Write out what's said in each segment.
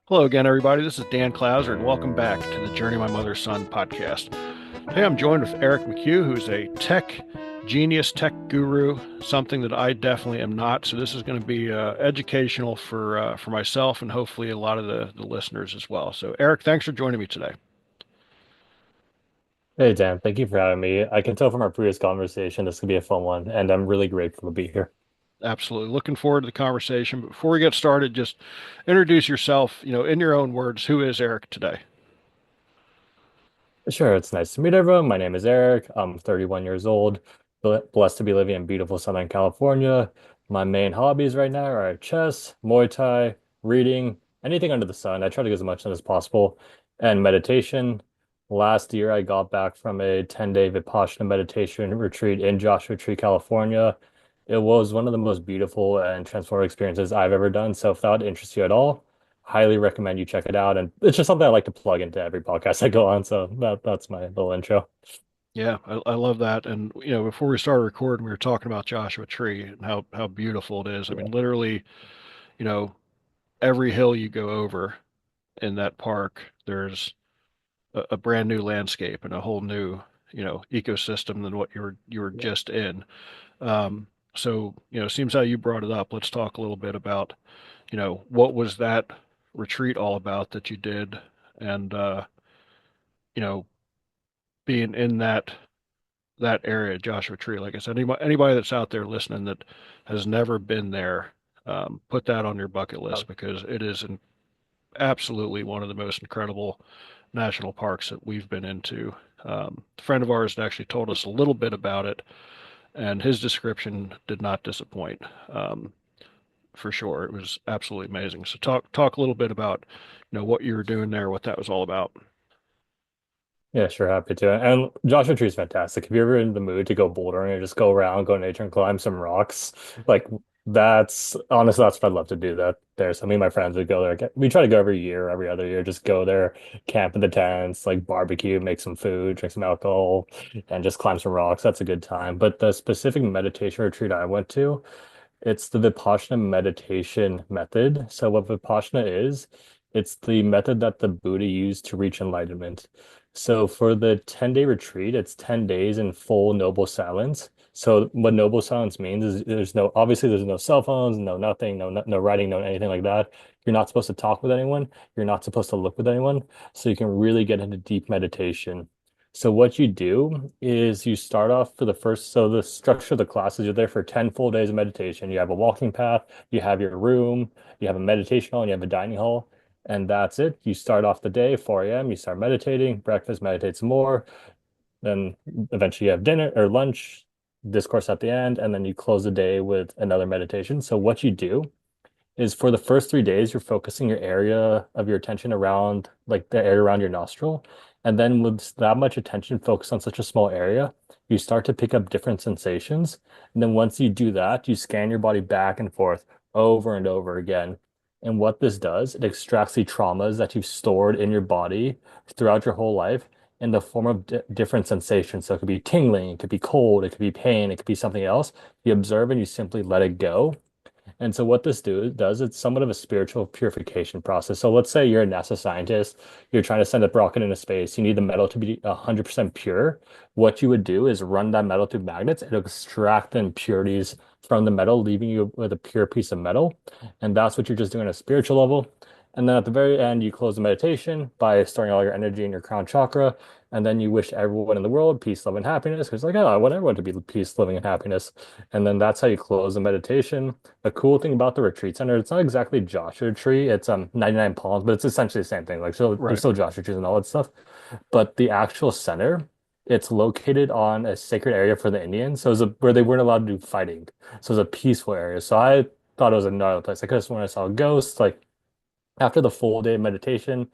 Hello again, everybody. This is Dan Clouser, and welcome back to the Journey My Mother's Son podcast. Today I'm joined with Eric McHugh, who's a tech genius, tech guru, something that I definitely am not. So this is going to be educational for myself and hopefully a lot of the listeners as well. So Eric, thanks for joining me today. Hey Dan, thank you for having me. I can tell from our previous conversation this could be a fun one, and I'm really grateful to be here. Absolutely. Looking forward to the conversation. But before we get started, just introduce yourself, in your own words. Who is Eric today? Sure, it's nice to meet everyone. My name is Eric. I'm 31 years old, blessed to be living in beautiful Southern California. My main hobbies right now are chess, Muay Thai, reading, anything under the sun. I try to get as much done as possible, and meditation. Last year, I got back from a 10-day Vipassana meditation retreat in Joshua Tree, California. It was one of the most beautiful and transformative experiences I've ever done. So if that would interest you at all, highly recommend you check it out. And it's just something I like to plug into every podcast I go on. So that's my little intro. Yeah, I love that. And before we started recording, we were talking about Joshua Tree and how beautiful it is. I Yeah. mean, literally, you know, every hill you go over in that park, there's a brand new landscape and a whole new, ecosystem than what you were Yeah. just in. So, seems how you brought it up. Let's talk a little bit about, what was that retreat all about that you did, and you know, being in that area, Joshua Tree. Like I said, anybody that's out there listening that has never been there, put that on your bucket list Oh, because it is absolutely one of the most incredible national parks that we've been into. A friend of ours actually told us a little bit about it, and his description did not disappoint. For sure, it was absolutely amazing. So talk a little bit about, what you were doing there, what that was all about. yeah, sure, happy to. And Joshua Tree is fantastic. If you're ever in the mood to go bouldering and just go around, go nature and climb some rocks, like that's honestly that's what I'd love to do that there. So me and my friends would go there. We try to go every year, every other year, just go there, camp in the tents, like barbecue, make some food, drink some alcohol, and just climb some rocks. That's a good time. But the specific meditation retreat I went to, it's the Vipassana meditation method. So what Vipassana is, it's the method that the Buddha used to reach enlightenment. So for the 10-day retreat, it's 10 days in full noble silence. So what noble silence means is obviously there's no cell phones, no nothing, no writing, no anything like that. You're not supposed to talk with anyone. You're not supposed to look with anyone. So you can really get into deep meditation. So what you do is you start off for the first, so the structure of the class is you're there for 10 full days of meditation. You have a walking path, you have your room, you have a meditation hall, and you have a dining hall, and that's it. You start off the day, 4 a.m., you start meditating, breakfast, meditate some more, then eventually you have dinner or lunch, discourse at the end, and then you close the day with another meditation. So what you do is for the first 3 days, you're focusing your area of your attention around like the area around your nostril. And then with that much attention focused on such a small area, you start to pick up different sensations. And then once you do that, you scan your body back and forth over and over again. And what this does, it extracts the traumas that you've stored in your body throughout your whole life in the form of different sensations. So it could be tingling, it could be cold, it could be pain, it could be something else. You observe and you simply let it go. And so what this does, it's somewhat of a spiritual purification process. So let's say you're a NASA scientist, you're trying to send a rocket into space, you need the metal to be 100% pure. What you would do is run that metal through magnets and extract the impurities from the metal, leaving you with a pure piece of metal. And that's what you're just doing at a spiritual level. And then at the very end, you close the meditation by storing all your energy in your crown chakra. And then you wish everyone in the world peace, love, and happiness. Because like, oh, I want everyone to be peace, living, and happiness. And then that's how you close the meditation. The cool thing about the retreat center, it's not exactly Joshua Tree. It's 99 Palms, but it's essentially the same thing. Like so there's Right. still Joshua trees and all that stuff. But the actual center, it's located on a sacred area for the Indians. So where they weren't allowed to do fighting. So it's a peaceful area. So I thought it was another place. I could have sworn I saw ghosts. Like after the full day of meditation,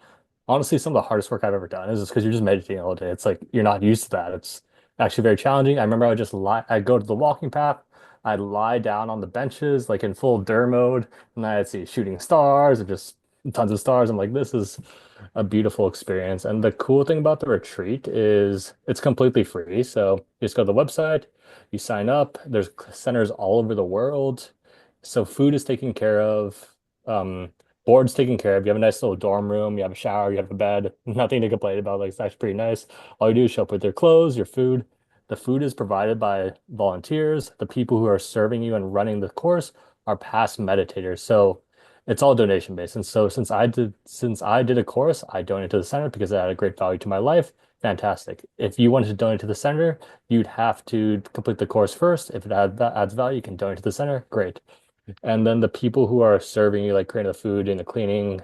honestly, some of the hardest work I've ever done is just because you're just meditating all day. It's like you're not used to that. It's actually very challenging. I remember I would just lie, I'd go to the walking path, I'd lie down on the benches, like in full DER mode, and I'd see shooting stars and just tons of stars. I'm like, this is a beautiful experience. And the cool thing about the retreat is it's completely free. So you just go to the website, you sign up, there's centers all over the world. So food is taken care of. board's taken care of. You have a nice little dorm room. You have a shower. You have a bed. Nothing to complain about. Like it's actually pretty nice. All you do is show up with your clothes, your food. The food is provided by volunteers. The people who are serving you and running the course are past meditators. So it's all donation based. And so since I did a course, I donated to the center because it had a great value to my life. Fantastic. If you wanted to donate to the center, you'd have to complete the course first. If adds value, you can donate to the center. Great. And then the people who are serving you, like creating the food and the cleaning,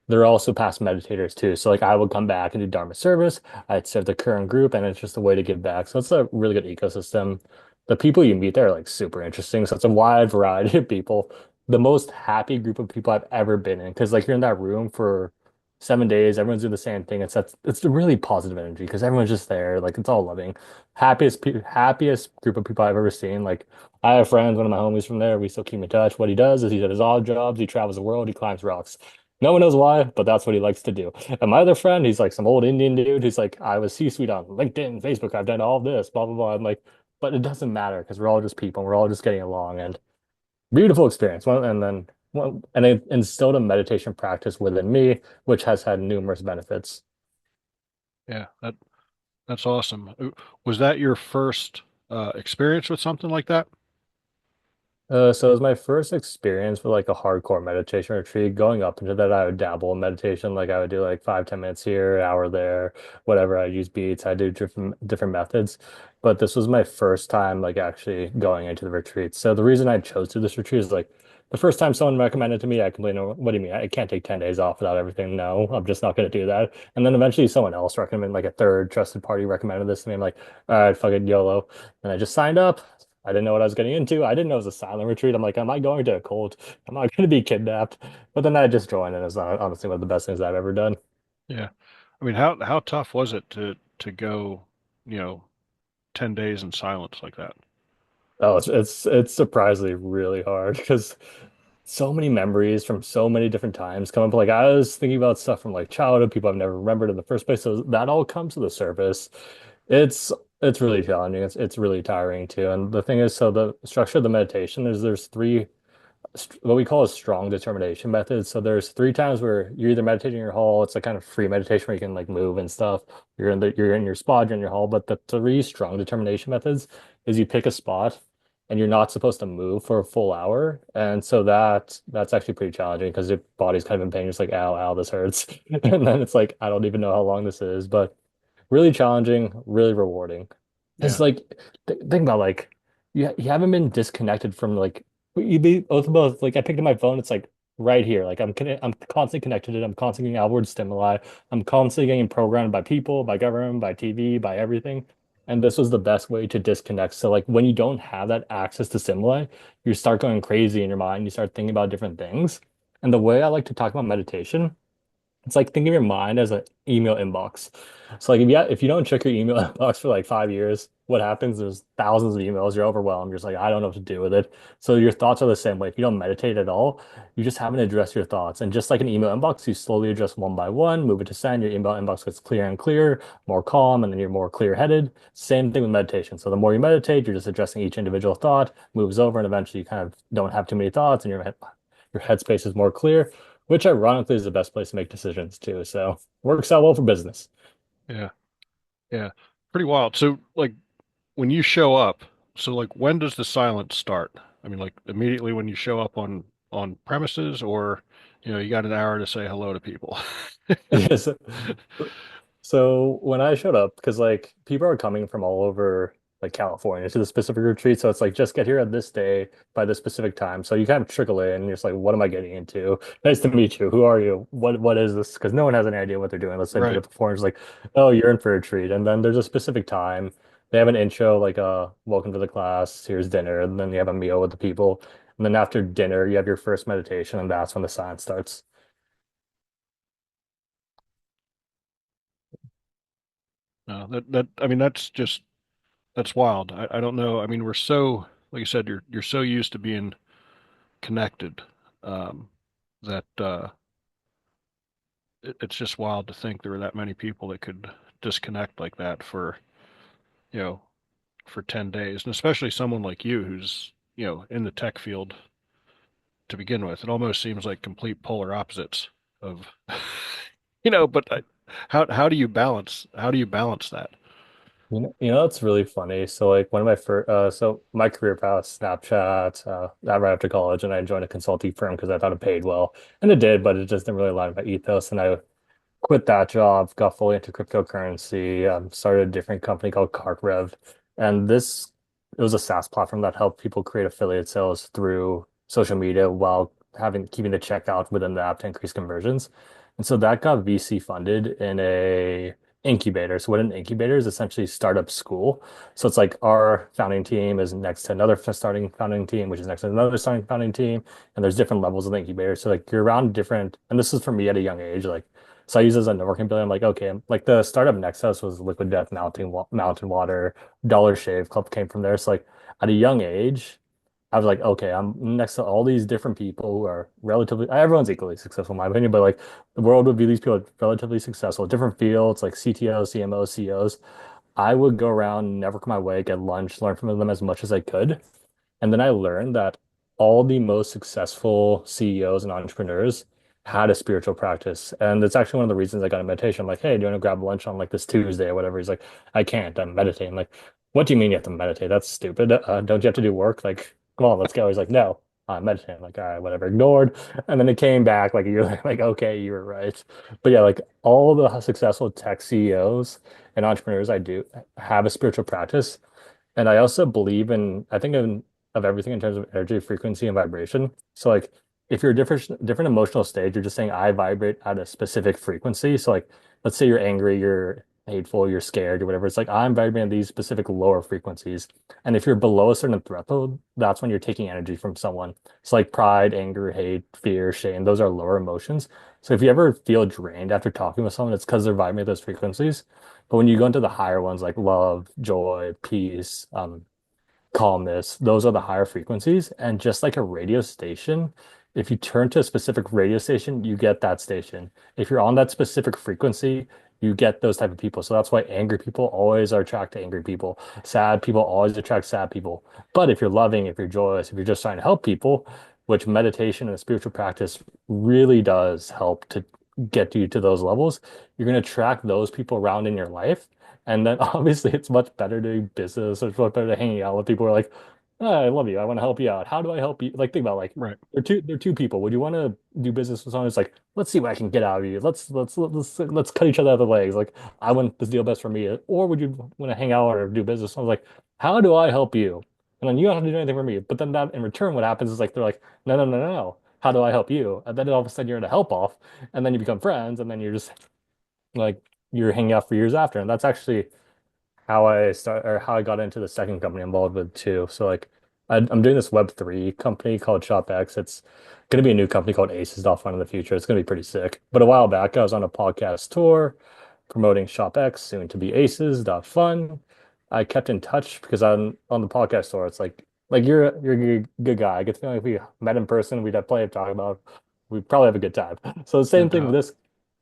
they're also past meditators too. So like I would come back and do Dharma service. I'd serve the current group, and it's just a way to give back. So it's a really good ecosystem. The people you meet there are like super interesting. So it's a wide variety of people. The most happy group of people I've ever been in, because like you're in that room for 7 days, everyone's doing the same thing. It's a really positive energy because everyone's just there. Like it's all loving. Happiest group of people I've ever seen. Like I have friends, one of my homies from there. We still keep in touch. What he does is he's at his odd jobs. He travels the world. He climbs rocks. No one knows why, but that's what he likes to do. And my other friend, he's like some old Indian dude. He's like, I was C-suite on LinkedIn, Facebook. I've done all this, blah, blah, blah. I'm like, but it doesn't matter because we're all just people. We're all just getting along. And beautiful experience. And it instilled a meditation practice within me, which has had numerous benefits. Yeah, that's awesome. Was that your first experience with something like that? So it was my first experience with like a hardcore meditation retreat. Going up into that, I would dabble in meditation. Like I would do like 5, 10 minutes here, hour there, whatever. I'd use beats. I do different methods. But this was my first time like actually going into the retreat. So the reason I chose to do this retreat is like the first time someone recommended it to me, I completely know what do you mean? I can't take 10 days off without everything. No, I'm just not gonna do that. And then eventually someone else recommended, like a third trusted party recommended this to me. I'm like, all right, fuck it, YOLO. And I just signed up. I didn't know what I was getting into. I didn't know it was a silent retreat. I'm like, am I going to a cult? Am I going to be kidnapped? But then I just joined, and it's honestly one of the best things I've ever done. Yeah. I mean, how tough was it to go, you know, 10 days in silence like that? Oh, it's surprisingly really hard because so many memories from so many different times come up. Like I was thinking about stuff from like childhood, people I've never remembered in the first place. So that all comes to the surface. It's it's really challenging. It's really tiring too. And the thing is, so the structure of the meditation is there's three what we call a strong determination method. So there's 3 times where you're either meditating in your hall, it's a kind of free meditation where you can like move and stuff. You're in your spot, you're in your hall. But the three strong determination methods is you pick a spot and you're not supposed to move for a full hour. And so that's actually pretty challenging because your body's kind of in pain. You're just like, ow, ow, this hurts. And then it's like, I don't even know how long this is, but really challenging, really rewarding. It's Yeah. like think about like you haven't been disconnected from like you be both like I picked up my phone, it's like right here. Like I'm constantly connected to it. I'm constantly getting outward stimuli. I'm constantly getting programmed by people, by government, by TV, by everything. And this was the best way to disconnect. So like when you don't have that access to stimuli, you start going crazy in your mind. You start thinking about different things. And the way I like to talk about meditation, it's like think of your mind as an email inbox. So like if you don't check your email inbox for like 5 years, what happens? There's thousands of emails. You're overwhelmed. You're just like, I don't know what to do with it. So your thoughts are the same way. If you don't meditate at all, you just haven't addressed your thoughts. And just like an email inbox, you slowly address one by one, move it to send. Your email inbox gets clear and clear, more calm, and then you're more clear-headed. Same thing with meditation. So the more you meditate, you're just addressing each individual thought, moves over, and eventually you kind of don't have too many thoughts, and your headspace is more clear, which ironically is the best place to make decisions too. So works out well for business. Yeah. Yeah. Pretty wild. So like when you show up, so like when does the silence start? I mean, like immediately when you show up on premises, or you got an hour to say hello to people. Yes. So when I showed up, because like people are coming from all over like California to the specific retreat, so it's like just get here at this day by this specific time. So you kind of trickle in, and you're just like, what am I getting into? Nice to meet you. Who are you? What is this? Because no one has any idea what they're doing. Let's say did Right. it before, and it's like, oh, you're in for a treat. And then there's a specific time. They have an intro, like welcome to the class, here's dinner, and then you have a meal with the people. And then after dinner, you have your first meditation, and that's when the science starts. No, that I mean that's wild. I don't know. I mean, we're so like you said, you're so used to being connected, um, that it's just wild to think there were that many people that could disconnect like that you know, for 10 days. And especially someone like you who's, in the tech field, to begin with. It almost seems like complete polar opposites of, but how do you balance that? It's really funny. So like one of my first, so my career path, Snapchat, that right after college, and I joined a consulting firm because I thought it paid well, and it did, but it just didn't really align with my ethos. And I quit that job, got fully into cryptocurrency, started a different company called CartRev. And it was a SaaS platform that helped people create affiliate sales through social media while keeping the checkout within the app to increase conversions. And so that got VC funded in a incubator. So what an incubator is essentially startup school. So it's like our founding team is next to another starting founding team, which is next to another starting founding team. And there's different levels of the incubator. So like you're around different, and this is for me at a young age, like so I use it as a networking ability. I'm like, okay, like the startup Nexus was Liquid Death Mountain Water, Dollar Shave Club came from there. So like at a young age, I was like, okay, I'm next to all these different people who are relatively, everyone's equally successful in my opinion, but like the world would view these people as relatively successful, different fields like CTOs, CMOs, CEOs. I would go around, network my way, get lunch, learn from them as much as I could. And then I learned that all the most successful CEOs and entrepreneurs had a spiritual practice. And it's actually one of the reasons I got a meditation. I'm like, hey, do you want to grab lunch on like this Tuesday or whatever? He's like, I can't. I'm meditating. I'm like, what do you mean you have to meditate? That's stupid. Don't you have to do work? Like, come on, let's go. He's like, no, I'm meditating. I'm like, all right, whatever. Ignored. And then it came back like a year later, like, okay, you were right. But yeah, like all the successful tech CEOs and entrepreneurs I do have a spiritual practice. And I also believe in, I think of everything in terms of energy, frequency, and vibration. So like if you're a different emotional stage, you're just saying I vibrate at a specific frequency. So like let's say you're angry, you're hateful, you're scared, or whatever. It's like I'm vibrating at these specific lower frequencies. And if you're below a certain threshold, that's when you're taking energy from someone. It's like pride, anger, hate, fear, shame. Those are lower emotions. So if you ever feel drained after talking with someone, it's because they're vibrating at those frequencies. But when you go into the higher ones like love, joy, peace, calmness, those are the higher frequencies. And just like a radio station, if you turn to a specific radio station, you get that station. If you're on that specific frequency, you get those type of people. So that's why angry people always are attracted to angry people. Sad people always attract sad people. But if you're loving, if you're joyous, if you're just trying to help people, which meditation and a spiritual practice really does help to get you to those levels, you're going to attract those people around in your life. And then obviously it's much better doing business. It's much better to hanging out with people who are like, oh, I love you. I want to help you out. How do I help you? Like think about like Right. they're two people. Would you want to do business with someone who's like, let's see what I can get out of you. Let's cut each other out of the legs. Like I want this deal best for me. Or would you want to hang out or do business? I was like, how do I help you? And then you don't have to do anything for me. But then that in return, what happens is like they're like, no, no, no, no, no. How do I help you? And then all of a sudden you're in a help off, and then you become friends, and then you're just like you're hanging out for years after. And that's actually how I got into the second company I'm involved with too. So like I'm doing this Web3 company called ShopX. It's going to be a new company called Aces.Fun in the future. It's going to be pretty sick. But a while back, I was on a podcast tour promoting ShopX, soon to be Aces.Fun. I kept in touch because I'm on the podcast tour. It's like you're a good guy. I get the feeling if we met in person, we'd have plenty to talk about. We'd probably have a good time. So the No same thing with doubt. this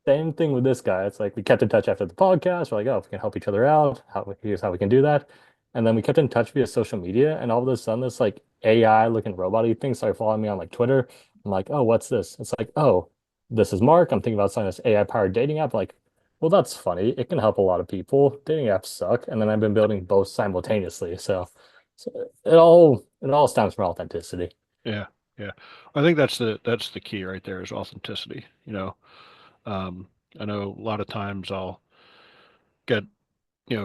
same thing with this guy. It's like we kept in touch after the podcast. We're like, oh, if we can help each other out, here's how we can do that. And then we kept in touch via social media. And all of a sudden, this like AI looking robot-y thing started following me on like Twitter. I'm like, oh, what's this? It's like, oh, this is Mark. I'm thinking about signing this AI-powered dating app. Like, well, that's funny. It can help a lot of people. Dating apps suck. And then I've been building both simultaneously. So it all stems from authenticity. Yeah. Yeah. I think that's the key right there is authenticity. Um, I know a lot of times I'll get,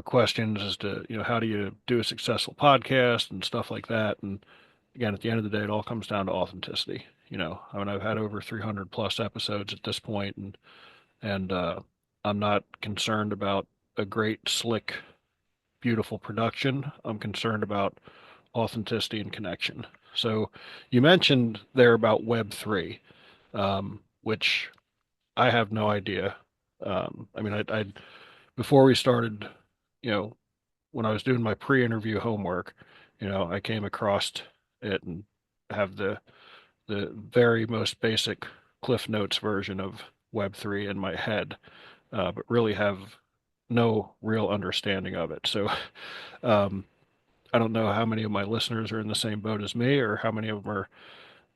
questions as to, how do you do a successful podcast and stuff like that. And again, at the end of the day, it all comes down to authenticity. I mean, I've had over 300 plus episodes at this point, and I'm not concerned about a great, slick, beautiful production. I'm concerned about authenticity and connection. So you mentioned there about Web3, which I have no idea. I mean, I before we started, you know, when I was doing my pre-interview homework, I came across it and have the very most basic Cliff Notes version of Web3 in my head, but really have no real understanding of it. So um, I don't know how many of my listeners are in the same boat as me, or how many of them are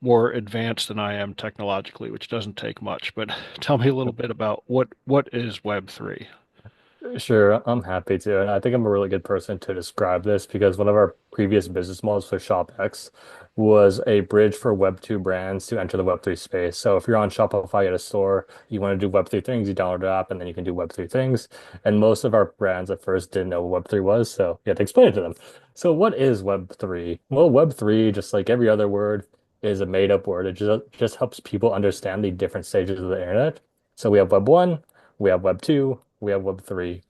more advanced than I am technologically, which doesn't take much. But tell me a little bit about what is Web3? Sure, I'm happy to. And I think I'm a really good person to describe this because one of our previous business models for ShopX was a bridge for Web2 brands to enter the Web3 space. So if you're on Shopify at a store, you want to do Web3 things, you download the app and then you can do Web3 things. And most of our brands at first didn't know what Web3 was, so you have to explain it to them. So what is Web3? Well, Web3, just like every other word, is a made-up word. It just helps people understand the different stages of the internet. So we have Web 1, we have Web 2, we have Web 3.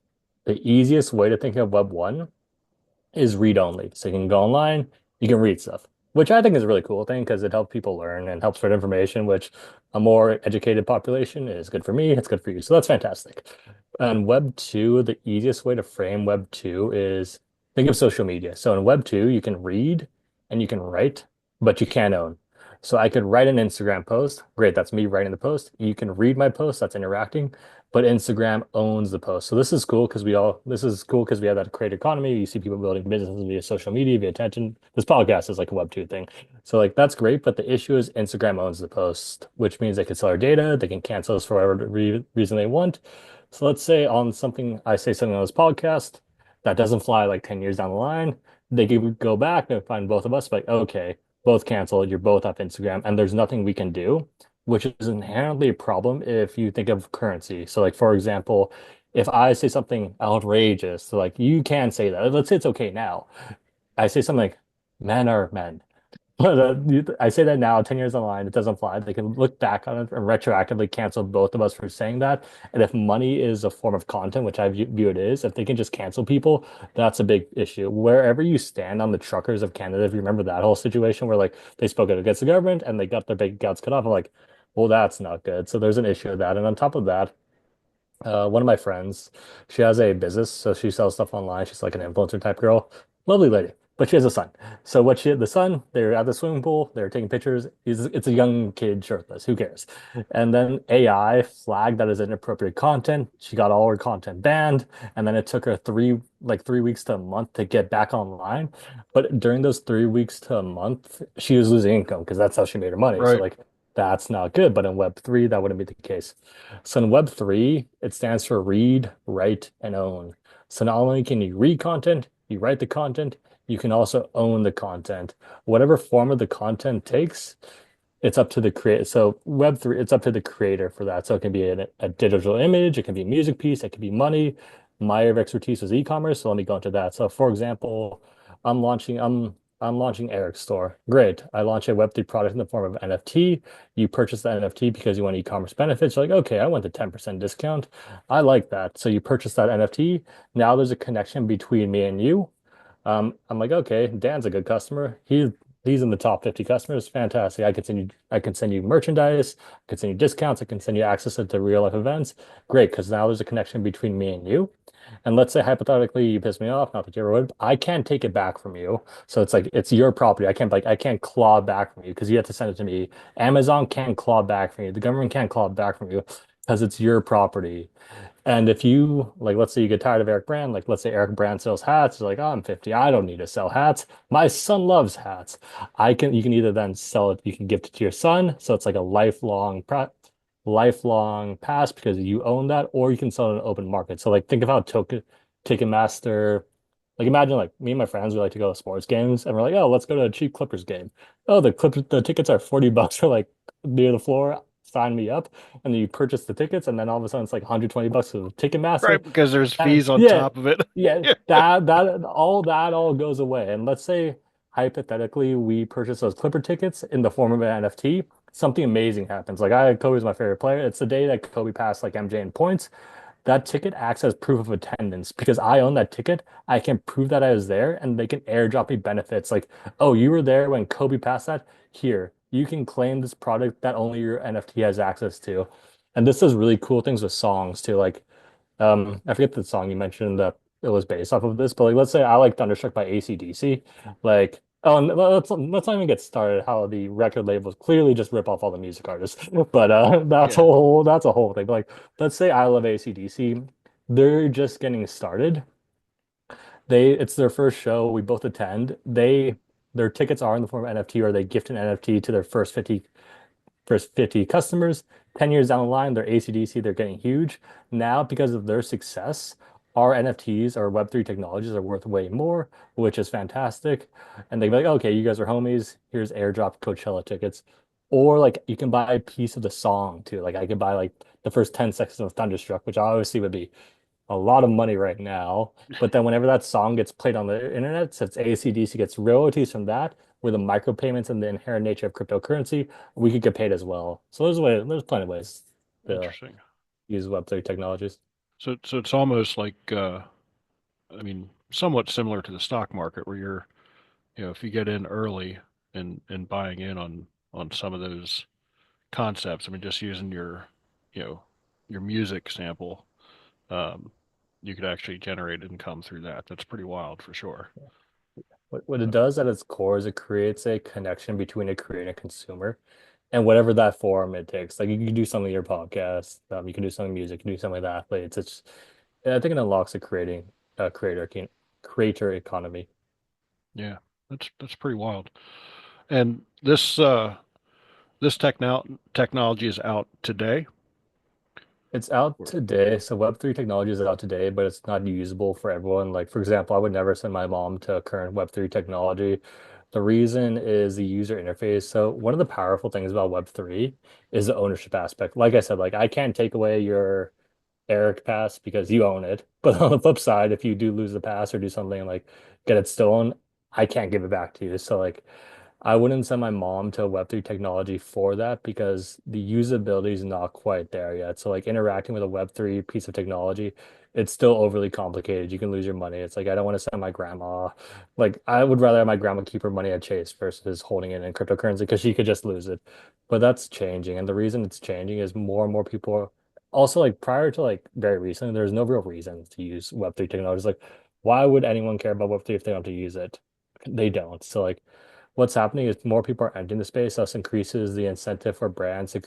The easiest way to think of Web 1 is read only. So you can go online, you can read stuff, which I think is a really cool thing because it helps people learn and helps spread information, which a more educated population is good for me, it's good for you. So that's fantastic. And Web 2, the easiest way to frame Web 2 is think of social media. So in Web 2, you can read and you can write, but you can't own. So I could write an Instagram post. Great, that's me writing the post. You can read my post, that's interacting, but Instagram owns the post. So this is cool because we have that creator economy. You see people building businesses via social media, via attention. This podcast is like a Web2 thing. So like that's great, but the issue is Instagram owns the post, which means they can sell our data, they can cancel us for whatever reason they want. So let's say on something I say something on this podcast that doesn't fly like 10 years down the line, they could go back and find both of us, like, okay, both canceled, you're both off Instagram, and there's nothing we can do, which is inherently a problem if you think of currency. So, like for example, if I say something outrageous, so like you can say that. Let's say it's okay now. I say something like men are men. But I say that now, 10 years online, it doesn't fly. They can look back on it and retroactively cancel both of us for saying that. And if money is a form of content, which I view it is, if they can just cancel people, that's a big issue. Wherever you stand on the truckers of Canada, if you remember that whole situation where like they spoke out against the government and they got their big guts cut off, I'm like, well, that's not good. So there's an issue with that. And on top of that, one of my friends, she has a business, so she sells stuff online. She's like an influencer type girl. Lovely lady, but she has a son. So the son, they're at the swimming pool, they're taking pictures. It's a young kid shirtless. Who cares? And then AI flagged that as inappropriate content. She got all her content banned, and then it took her 3 weeks to a month to get back online. But during those 3 weeks to a month, she was losing income because that's how she made her money. So Right. like that's not good. But in Web3, that wouldn't be the case. So in Web3, it stands for read, write, and own. So not only can you read content, you write the content, you can also own the content. Whatever form of the content takes, it's up to the creator. So Web3, it's up to the creator for that. So it can be a digital image, it can be a music piece, it can be money. My area of expertise is e-commerce, so let me go into that. So for example, I'm launching I'm I'm launching Eric's store. Great. I launch a Web3 product in the form of NFT. You purchase that NFT because you want e-commerce benefits. You're like, okay, I want the 10% discount. I like that. So you purchase that NFT. Now there's a connection between me and you. I'm like, okay, Dan's a good customer. He's in the top 50 customers. Fantastic. I can send you merchandise, I can send you discounts, I can send you access to real life events. Great, because now there's a connection between me and you. And let's say hypothetically you piss me off, not that you ever would, I can't take it back from you. So it's like it's your property. I can't claw back from you because you have to send it to me. Amazon can't claw back from you. The government can't claw back from you because it's your property. And if you like, let's say you get tired of Eric Brand, like let's say Eric Brand sells hats, you're like, oh, I'm 50, I don't need to sell hats. My son loves hats. You can either then sell it, you can gift it to your son, so it's like a lifelong pass because you own that, or you can sell it in an open market. So like think of how Ticketmaster, like imagine like me and my friends, we like to go to sports games and we're like, oh, let's go to a cheap Clippers game. Oh, the tickets are $40 for like near the floor. Sign me up, and then you purchase the tickets, and then all of a sudden it's like $120 for the Ticketmaster. Right, because there's And fees on yeah, top of it. yeah, Yeah. that all goes away. And let's say hypothetically we purchase those Clipper tickets in the form of an NFT. Something amazing happens. Like Kobe's my favorite player. It's the day that Kobe passed like MJ in points. That ticket acts as proof of attendance because I own that ticket. I can prove that I was there and they can airdrop me benefits like, oh, you were there when Kobe passed that. Here, you can claim this product that only your NFT has access to. And this does really cool things with songs too. Like I forget the song you mentioned that it was based off of this, but like let's say I like Thunderstruck by AC/DC. Like, oh, and let's not even get started how the record labels clearly just rip off all the music artists. But Yeah. that's a whole thing. But like, let's say I love AC/DC. They're just getting started. It's their first show. We both attend. their tickets are in the form of NFT, or they gift an NFT to their first 50 customers. 10 years down the line, they're AC/DC, they're getting huge. Now, because of their success, our NFTs or Web3 technologies are worth way more, which is fantastic. And they'd be like, okay, you guys are homies. Here's airdrop Coachella tickets. Or like you can buy a piece of the song too. Like I could buy like the first 10 seconds of Thunderstruck, which obviously would be a lot of money right now. But then whenever that song gets played on the internet, since AC/DC gets royalties from that, with the micropayments and the inherent nature of cryptocurrency, we could get paid as well. So there's plenty of ways to Interesting. use Web3 technologies. So it's almost like I mean, somewhat similar to the stock market where if you get in early and buying in on some of those concepts, I mean, just using you know, your music sample, um, you could actually generate income through that. That's pretty wild for sure. What it Uh, does at its core is it creates a connection between a creator and consumer, and whatever that form it takes. Like you can do something in your podcast, you can do something in music, you can do something with athletes. I think it unlocks a creator economy. yeah, that's pretty wild. And this technology is out today. It's out Or- today. So Web3 technology is out today, but it's not usable for everyone. Like, for example, I would never send my mom to current Web3 technology. The reason is the user interface. So one of the powerful things about Web3 is the ownership aspect. Like I said, like I can't take away your Eric pass because you own it. But on the flip side, if you do lose the pass or do something like get it stolen, I can't give it back to you. So like I wouldn't send my mom to Web3 technology for that because the usability is not quite there yet. So like interacting with a Web3 piece of technology, it's still overly complicated. You can lose your money. It's like I don't want to send my grandma. Like I would rather have my grandma keep her money at Chase versus holding it in cryptocurrency because she could just lose it. But that's changing. And the reason it's changing is more and more people are also like prior to like very recently, there's no real reason to use Web3 technologies. Like, why would anyone care about Web3 if they don't have to use it? They don't. So like what's happening is more people are entering the space, thus increases the incentive for brands to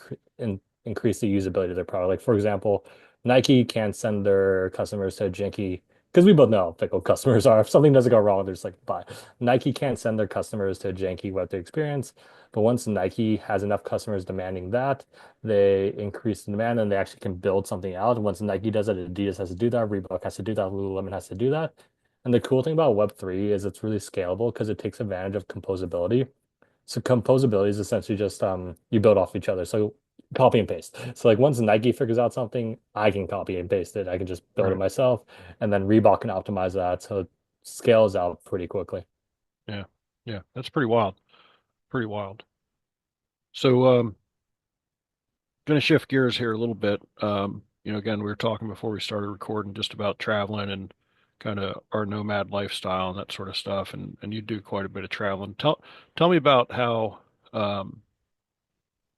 increase the usability of their product. Like for example, Nike can't send their customers to a janky because we both know how fickle customers are. If something doesn't go wrong, they're just like, bye. Nike can't send their customers to a janky Web3 experience. But once Nike has enough customers demanding that, they increase the demand and they actually can build something out. Once Nike does it, Adidas has to do that, Reebok has to do that, Lululemon has to do that. And the cool thing about Web3 is it's really scalable because it takes advantage of composability. So composability is essentially just you build off each other. So copy and paste. So like once Nike figures out something, I can copy and paste it. I can just build it Right. myself, and then Reebok can optimize that so it scales out pretty quickly. Yeah. Yeah. That's pretty wild. Pretty wild. So, going to shift gears here a little bit. Again, we were talking before we started recording just about traveling and kind of our nomad lifestyle and that sort of stuff. And you do quite a bit of traveling. Tell me about how, um,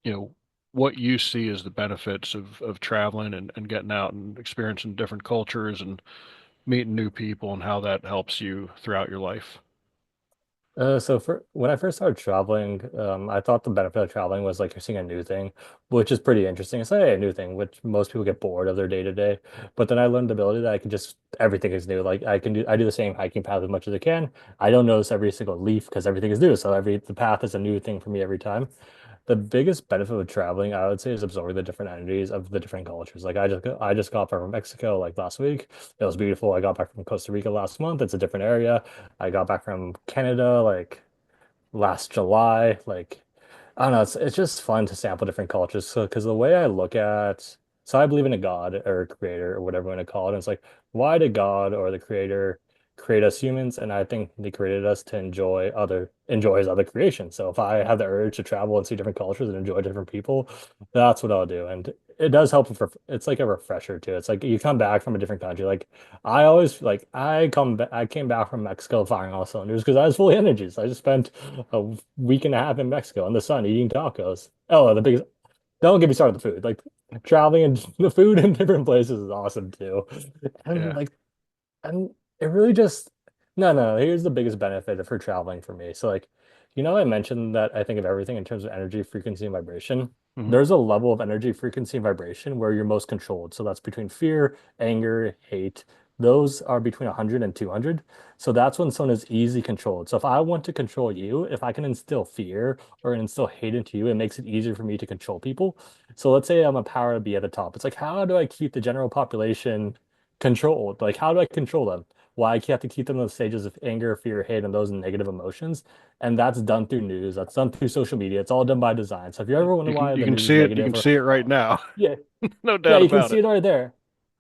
you know, what you see as the benefits of traveling and getting out and experiencing different cultures and meeting new people and how that helps you throughout your life. So for when I first started traveling, I thought the benefit of traveling was like you're seeing a new thing, which is pretty interesting. It's like a new thing, which most people get bored of their day to day. But then I learned the ability that I can just everything is new. Like I do the same hiking path as much as I can. I don't notice every single leaf because everything is new. So the path is a new thing for me every time. The biggest benefit of traveling, I would say, is absorbing the different energies of the different cultures. Like I just got back from Mexico like last week. It was beautiful. I got back from Costa Rica last month. It's a different area. I got back from Canada like last July. Like I don't know, it's just fun to sample different cultures. So because the way I look at so I believe in a God or a creator or whatever you want to call it. And it's like, why did God or the creator create us humans? And I think they created us to enjoy his other creation. So if I have the urge to travel and see different cultures and enjoy different people, that's what I'll do. And it does help for it's like a refresher too. It's like you come back from a different country. Like I always like I came back from Mexico firing all cylinders because I was full of energies. I just spent a week and a half in Mexico in the sun eating tacos. Oh, the biggest don't get me started on the food. Like traveling and the food in different places is awesome too. And Yeah. like and it really just no, here's the biggest benefit for traveling for me. So like, I mentioned that I think of everything in terms of energy, frequency, and vibration. Hmm. There's a level of energy, frequency, and vibration where you're most controlled. So that's between fear, anger, hate. those are between 100 and 200. So that's when someone is easily controlled. So if I want to control you, if I can instill fear or instill hate into you, it makes it easier for me to control people. So let's say I'm a power to be at the top. It's like, how do I keep the general population controlled? Like, how do I control them? Why I have to keep them in the stages of anger, fear, hate, and those negative emotions. And that's done through news. That's done through social media. It's all done by design. So if you ever wonder why You the can news is see it. You negative can or see it right now. yeah, No yeah, doubt you can about see it. it right there.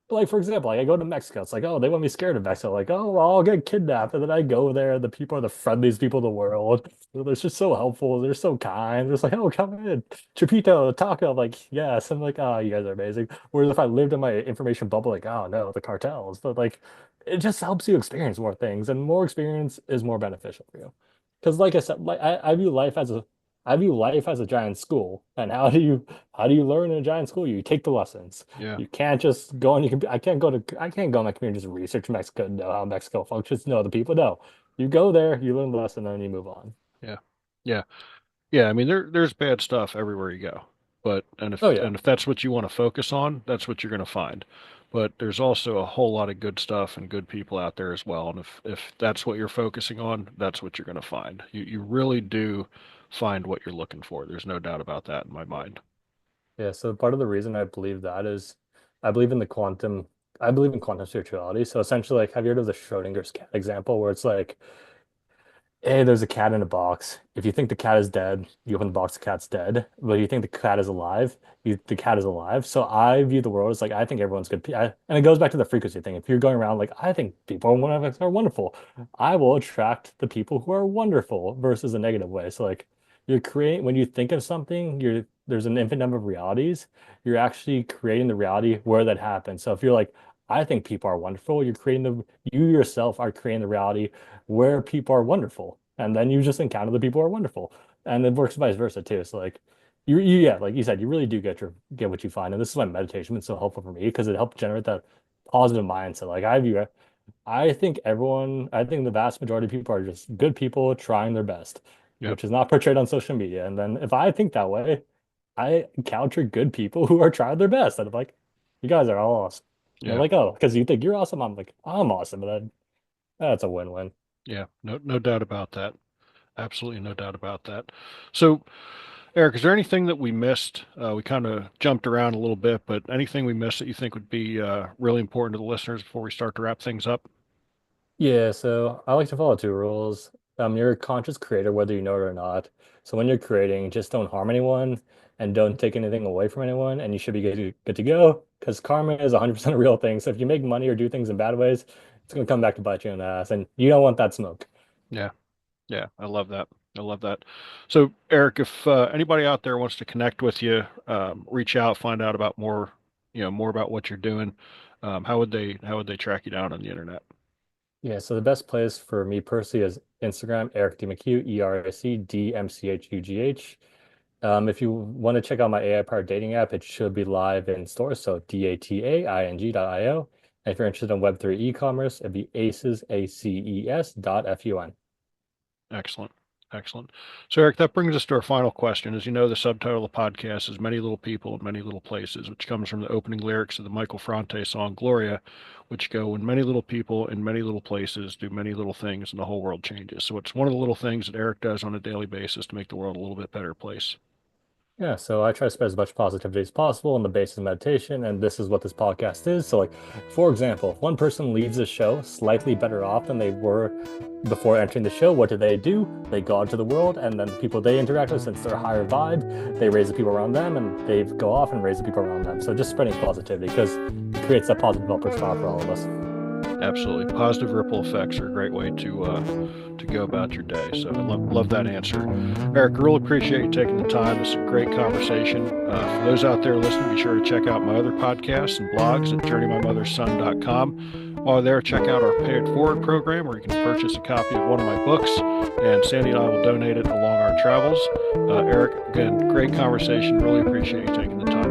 But like for example, like I go to Mexico, it's like, oh, they want me scared of Mexico. Like, oh, well, I'll get kidnapped. And then I go there, the people are the friendliest people in the world. They're just so helpful. They're so kind. They're just like, oh, come in. Chipito, taco. I'm like, yes. I'm like, oh, you guys are amazing. Whereas if I lived in my information bubble, like, oh no, the cartels. But like it just helps you experience more things, and more experience is more beneficial for you. Because like I said, like I view life as a giant school. And how do you learn in a giant school? You take the lessons. Yeah, You can't just go on your computer. I can't go on my computer and just research Mexico and know how Mexico functions. No, the people know. You go there, you learn the lesson, and then you move on. yeah, yeah, yeah. I mean, there's bad stuff everywhere you go, but Oh yeah. and if that's what you want to focus on, that's what you're going to find. But there's also a whole lot of good stuff and good people out there as well. And if that's what you're focusing on, that's what you're going to find. You really do find what you're looking for. There's no doubt about that in my mind. Yeah, so part of the reason I believe that is I believe in the quantum I believe in quantum spirituality. So essentially like have you heard of the Schrodinger's cat example where it's like hey, there's a cat in a box. If you think the cat is dead, you open the box, the cat's dead. But if you think the cat is alive, the cat is alive. So I view the world as like, I think everyone's good. And it goes back to the frequency thing. If you're going around like, I think people are wonderful, I will attract the people who are wonderful versus a negative way. So like you're creating, when you think of something, there's an infinite number of realities. You're actually creating the reality where that happens. So if you're like, I think people are wonderful, you yourself are creating the reality where people are wonderful. And then you just encounter the people who are wonderful. And it works vice versa too. So like yeah, like you said, you really do get what you find. And this is why meditation has been so helpful for me because it helped generate that positive mindset. Like I think the vast majority of people are just good people trying their best, Yep. which is not portrayed on social media. And then if I think that way, I encounter good people who are trying their best. And I'm like, you guys are all awesome. And they're Yeah. like, oh, because you think you're awesome. I'm like, I'm awesome. And then that's a win-win. Yeah. No doubt about that. Absolutely no doubt about that. So, Eric, is there anything that we missed? We kind of jumped around a little bit, but anything we missed that you think would be really important to the listeners before we start to wrap things up? Yeah, so I like to follow two rules. You're a conscious creator, whether you know it or not. So when you're creating, just don't harm anyone and don't take anything away from anyone, and you should be good to go. Because karma is 100% a real thing. So if you make money or do things in bad ways, it's going to come back to bite you in the ass, and you don't want that smoke. Yeah. Yeah. I love that. I love that. So, Eric, if anybody out there wants to connect with you, reach out, find out about more, more about what you're doing, how would they track you down on the internet? Yeah, so the best place for me personally is Instagram, Eric D. McHugh, ERIC DMCHUGH. If you want to check out my AI-powered dating app, it should be live in stores, so DATAING.io. And if you're interested in Web3 e-commerce, it'd be aces, ACES.FUN. Excellent. Excellent. So, Eric, that brings us to our final question. As you know, the subtitle of the podcast is Many Little People in Many Little Places, which comes from the opening lyrics of the Michael Franti song Gloria, which go, When many little people in many little places do many little things and the whole world changes. So, it's one of the little things that Eric does on a daily basis to make the world a little bit better place. Yeah, so I try to spread as much positivity as possible on the basis of meditation, and this is what this podcast is. So, like, for example, if one person leaves the show slightly better off than they were before entering the show, what do? They go out to the world, and then the people they interact with, since they're higher vibe, they raise the people around them, and they go off and raise the people around them. So, just spreading positivity because it creates that positive upward spiral for all of us. Absolutely. Positive ripple effects are a great way to go about your day. So I love that answer. Eric, I really appreciate you taking the time. This is a great conversation. For those out there listening, be sure to check out my other podcasts and blogs at journeymymotherson.com. While there, check out our Pay It Forward program where you can purchase a copy of one of my books, and Sandy and I will donate it along our travels. Eric, again, great conversation. Really appreciate you taking the time.